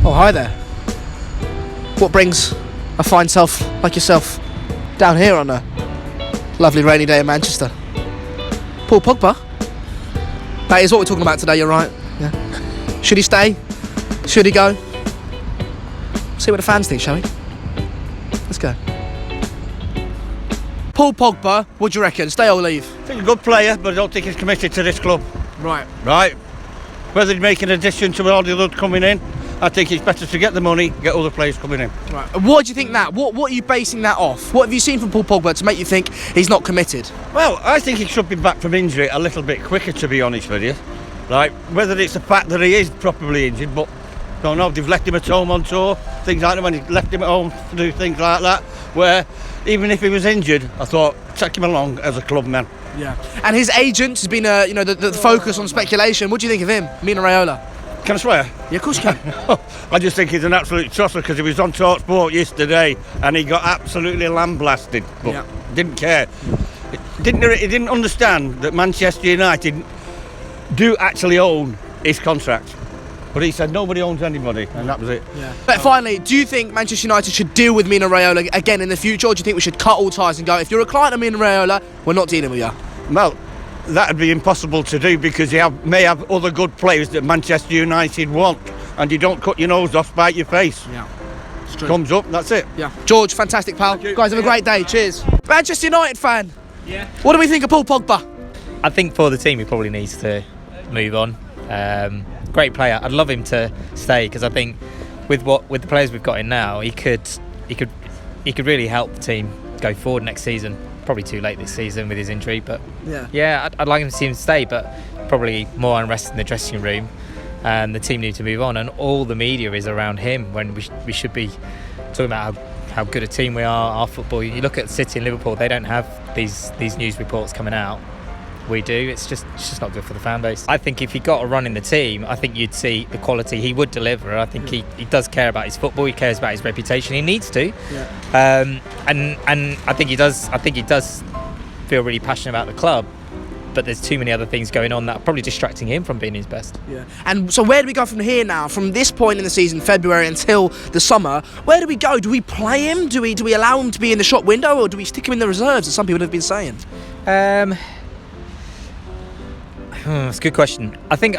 Oh, hi there. What brings a fine self like yourself down here on a lovely rainy day in Manchester? Paul Pogba? That is what we're talking about today, you're right. Yeah. Should he stay? Should he go? See what the fans think, shall we? Let's go. Paul Pogba, what do you reckon? Stay or leave? I think he's a good player, but I don't think he's committed to this club. Right. Right. Whether he's making an addition to all the others coming in, I think it's better to get the money, get other players coming in. Right. What do you think that? What are you basing that off? What have you seen from Paul Pogba to make you think he's not committed? Well, I think he should be back from injury a little bit quicker, to be honest with you. Right. Whether it's the fact that he is probably injured, but I don't know, they've left him at home on tour, things like that, when he left him at home to do things like that, where even if he was injured, I thought, take him along as a club man. Yeah. And his agent has been, the focus on speculation. What do you think of him, Mino Raiola? Can I swear? Yeah, of course you can. I just think he's an absolute tosser because he was on TalkSport yesterday and he got absolutely lambasted, but didn't care. He didn't understand that Manchester United do actually own his contract. But he said nobody owns anybody, and that was it. Yeah. But finally, do you think Manchester United should deal with Mino Raiola again in the future, or do you think we should cut all ties and go, if you're a client of Mino Raiola, we're not dealing with you? Well, that would be impossible to do because you may have other good players that Manchester United want, and you don't cut your nose off, spite your face. Yeah. Comes up, that's it. Yeah. George, fantastic pal. Guys, have a great day. Cheers. Manchester United fan. Yeah. What do we think of Paul Pogba? I think for the team he probably needs to move on. Great player. I'd love him to stay because I think with the players we've got in now, he could really help the team go forward next season. Probably too late this season with his injury, but I'd like him to see him stay, but probably more unrest in the dressing room, and the team need to move on. And all the media is around him when we should be talking about how good a team we are. Our football. You look at City and Liverpool; they don't have these news reports coming out. We do. It's just not good for the fan base. I think if he got a run in the team, I think you'd see the quality he would deliver. I think he does care about his football. He cares about his reputation. He needs to. Yeah. And I think he does. I think he does feel really passionate about the club. But there's too many other things going on that are probably distracting him from being his best. Yeah. And so where do we go from here now? From this point in the season, February, until the summer, where do we go? Do we play him? Do we allow him to be in the shop window, or do we stick him in the reserves, as some people have been saying? That's a good question. I think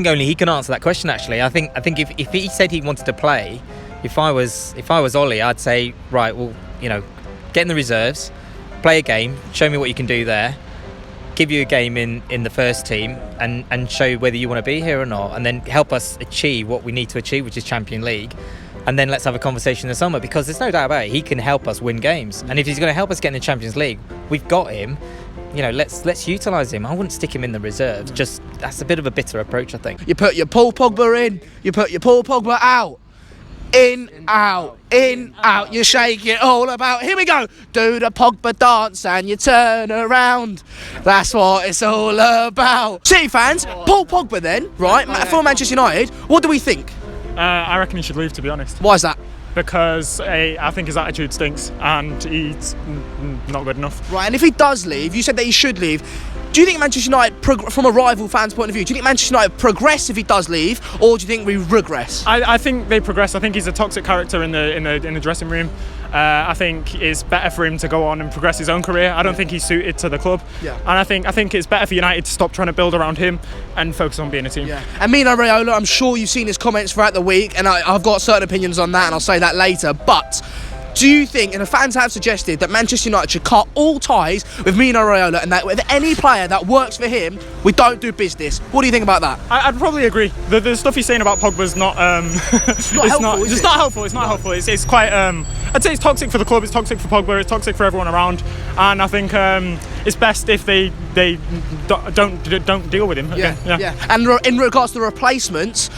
only he can answer that question. Actually, I think if he said he wanted to play, if I was Ollie, I'd say, right, well, get in the reserves, play a game, show me what you can do there, give you a game in the first team, and show whether you want to be here or not, and then help us achieve what we need to achieve, which is Champions League. And then let's have a conversation in the summer, because there's no doubt about it, he can help us win games. And if he's going to help us get in the Champions League, we've got him. Let's utilise him. I wouldn't stick him in the reserves. Just that's a bit of a bitter approach, I think. You put your Paul Pogba in, you put your Paul Pogba out. In, out, you shake it all about. Here we go. Do the Pogba dance and you turn around. That's what it's all about. City fans, Paul Pogba then, right, for Manchester United, what do we think? I reckon he should leave, to be honest. Why is that? Because I think his attitude stinks and he's not good enough. Right, and if he does leave, you said that he should leave. Do you think Manchester United, from a rival fan's point of view, do you think Manchester United progress if he does leave, or do you think we regress? I think they progress. I think he's a toxic character in the dressing room. I think it's better for him to go on and progress his own career. I don't think he's suited to the club. Yeah. And I think it's better for United to stop trying to build around him and focus on being a team. Yeah. And Mino Raiola, I'm sure you've seen his comments throughout the week, and I've got certain opinions on that, and I'll say that later. But do you think, and the fans have suggested, that Manchester United should cut all ties with Mino Raiola, and that with any player that works for him, we don't do business? What do you think about that? I'd probably agree. The stuff he's saying about Pogba's not it's not helpful. It's not helpful. It's quite I'd say it's toxic for the club, it's toxic for Pogba, it's toxic for everyone around, and I think it's best if they don't deal with him again. Yeah. And in regards to the replacements,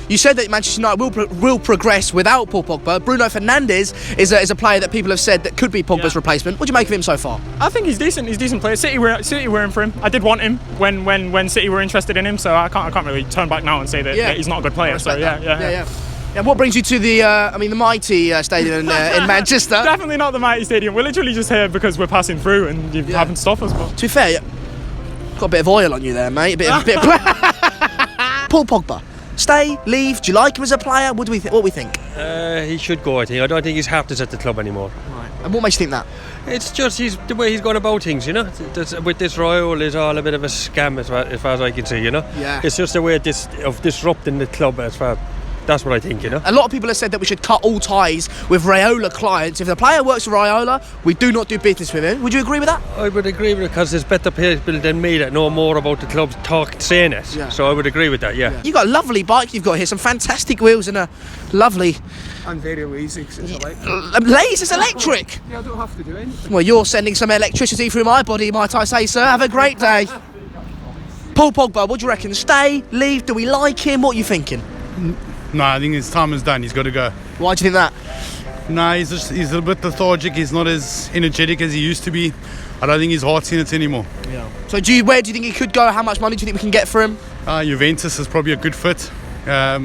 you said that Manchester United will progress without Paul Pogba. Bruno Fernandes is a player that people have said that could be Pogba's replacement. What do you make of him so far? I think he's decent. He's a decent player. City were in for him. I did want him when City were interested in him, so I can't really turn back now and say that he's not a good player. So yeah. And what brings you to the mighty stadium in Manchester? Definitely not the mighty stadium. We're literally just here because we're passing through and you haven't stopped us. But to be fair, got a bit of oil on you there, mate. A bit Paul Pogba. Stay, leave? Do you like him as a player? What we think? He should go, I think. I don't think his heart is at the club anymore. Right. And what makes you think that? It's just the way he's going about things, you know. With this Royal, it's all a bit of a scam as far as I can see, you know. Yeah. It's just the way of disrupting the club as far. That's what I think, you know. A lot of people have said that we should cut all ties with Raiola clients. If the player works for Raiola, we do not do business with him. Would you agree with that? I would agree with it because there's better people than me that know more about the club saying it. Yeah. So I would agree with that, yeah. You've got a lovely bike you've got here, some fantastic wheels and a lovely... And very lazy, it's electric. Lazy, it's electric? Yeah, I don't have to do anything. Well, you're sending some electricity through my body, might I say, sir. Have a great day. Paul Pogba, what do you reckon? Stay, leave, do we like him? What are you thinking? No, I think his time is done. He's got to go. Why do you think that? No, he's a bit lethargic. He's not as energetic as he used to be. I don't think his heart's in it anymore. Yeah. So where do you think he could go? How much money do you think we can get for him? Juventus is probably a good fit. I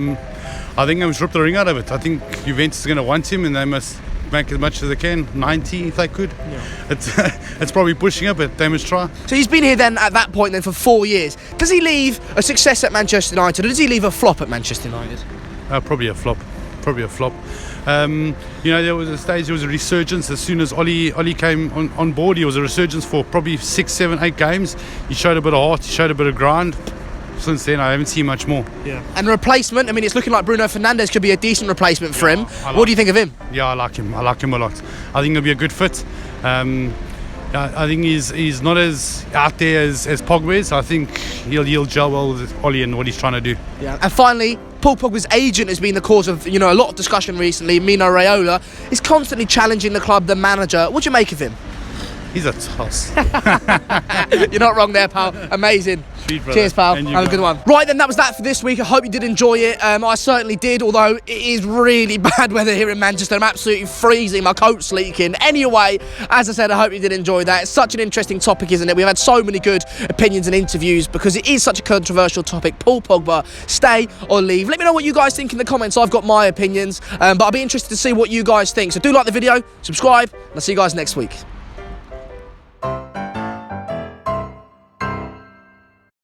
think they must rip the ring out of it. I think Juventus is going to want him and they must make as much as they can, 90 if they could. Yeah. It's probably pushing it, but they must try. So he's been here then at that point then for 4 years. Does he leave a success at Manchester United or does he leave a flop at Manchester United? Probably a flop. There was a stage, there was a resurgence as soon as Ollie came on board. He was a resurgence for probably 6, 7, 8 games. He showed a bit of heart, he showed a bit of grind. Since then, I haven't seen much more. Yeah. And replacement, I mean, it's looking like Bruno Fernandes could be a decent replacement for him. What do you think of him? Yeah, I like him. I like him a lot. I think he'll be a good fit. I think he's not as out there as Pogba is. I think he'll gel well with Ollie and what he's trying to do. Yeah. And finally, Paul Pogba's agent has been the cause of a lot of discussion recently. Mino Raiola is constantly challenging the club, the manager. What do you make of him? He's a toss. You're not wrong there, pal. Amazing. Cheers, pal. Have a good one. Right then, that was that for this week. I hope you did enjoy it. I certainly did, although it is really bad weather here in Manchester. I'm absolutely freezing. My coat's leaking. Anyway, as I said, I hope you did enjoy that. It's such an interesting topic, isn't it? We've had so many good opinions and interviews because it is such a controversial topic. Paul Pogba, stay or leave? Let me know what you guys think in the comments. I've got my opinions, but I'll be interested to see what you guys think. So do like the video, subscribe, and I'll see you guys next week.